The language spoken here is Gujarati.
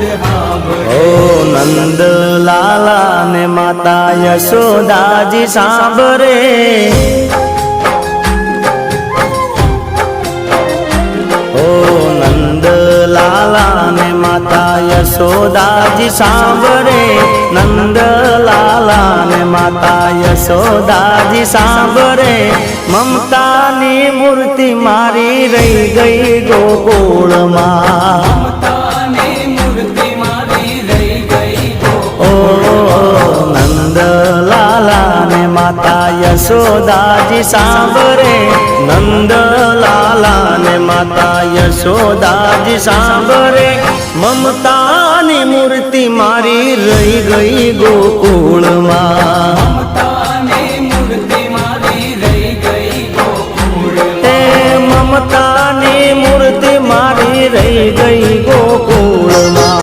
ઓ નંદ લાલા ને માતા યશોદાજી સાંભળે, ઓ નંદ લાલા ને માતા યશોદાજી સાંભળે, નંદ લાલા ને માતા યશોદાજી સાંભળે, મમતાની મૂર્તિ મારી રહી ગઈ ગોકુળમાં, નંદ લાલા ને માતા યશોદાજી સાંભળે, નંદ લાલા ને માતા યશોદાજી સાંભળે, મમતાની મૂર્તિ મારી રહી ગઈ ગોકુળમાં, મમતાની મૂર્તિ મારી રહી ગઈ ગોકુળમાં।